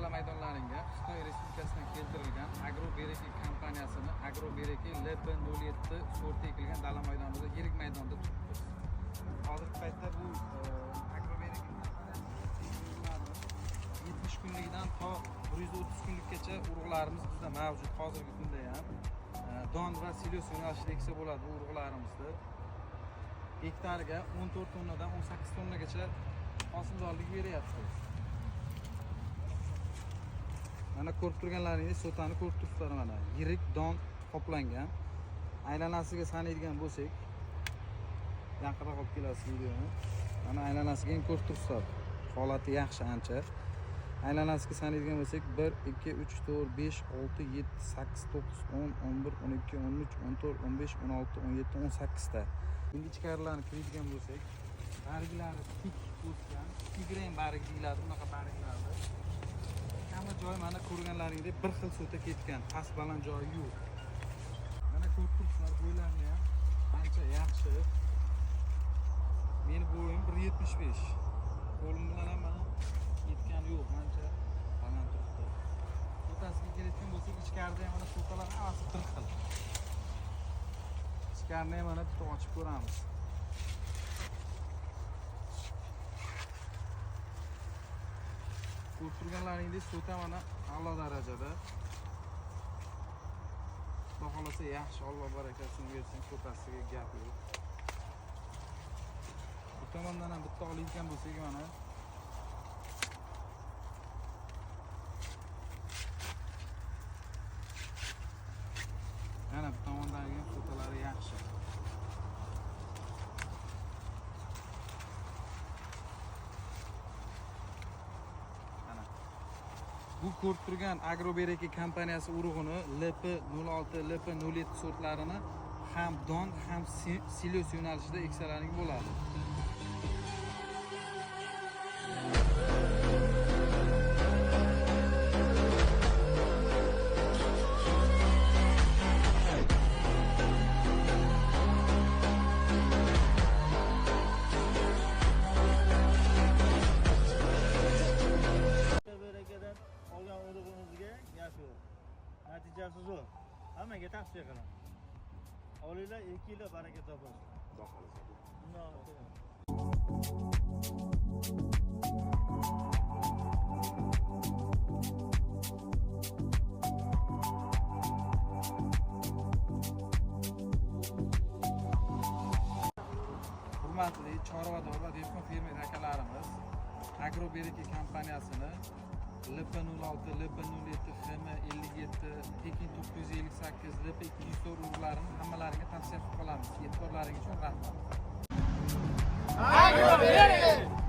dala maydonlaringga Xitoy Respublikasidan keltirilgan Agrobereki kompaniyasining Agrobereki LP07 sorti ekilgan dala maydonida yirik maydonda turibmiz. Hozirgi paytda bu Agrobereki kompaniyasining 70 kunlikdan to 130 kunlikgacha urug'larimiz bizda mavjud. Hozirgi kunda ham don va silyos yo'nalishida eksa bo'ladi bu urug'larimizni. Hektariga 14 tonnadan 18 tonnagacha hosildorlik beryapti. Mana ko'rib turganlaringiz sotani ko'rib turibsizlar, mana yirik don qoplangan. Aylanasiga sanaydigan bo'lsak, yaqinroq olib kelasiz videoni. Mana aylanasiga ham ko'rib turibsizlar. Holati yaxshi ancha. Aylanasiga sanaydigan bo'lsak 1 2 3 4 5 6 7 8 9 10 11 12 13 14 15 16 17 18 ta. Endi ichkarilarni kiradigan bo'lsak, barglari tik o'sgan, tigrayn barg deyiladi bunaqa barglarni. Hamma joy mana ko'rganlaringdek bir xil sota ketgan, past baland joyi yo'q. Mana ko'rib turibsizlar, bo'ylarni ham ancha yaxshi. Meni bo'yim 1.75. Qo'lim bilan ham mana yetgani yo'q, ancha baland turibdi. Sotasiga kelayotgan bo'lsak, ichkarida ham mana sotalar hammasi bir xil. Ichkarini ham mana bitta ochib ko'ramiz. Ko'rib turganlaringdek sota mana a'lo darajada. Xudo xolasa yaxshi, Alloh barakasini bersin, sotasiga gap yo'q. Bu tomondan ham bitta oladigan bo'lsak mana bu tomondagi sotalari yaxshi. Bu ko'rib turgan Agrobereki kompaniyasi urug'ini LP06, LP07 sortlarini ham don, ham silyos yo'nalishida eksalaring bo'ladi. Natijasi zo'r. Hammaga tavsiya qilaman. Olinglar, 2 yilda baraka topasiz. Xudo xolasa. Hurmatli chorvador va dehqon fermer akalarimiz, Agrobereki kompaniyasini LP06, LP07, FM57, Tekin 958, LP200 urug'larini hammalariga tavsiya qilib qolamiz. E'tiborlaringiz uchun rahmat. Agrobereki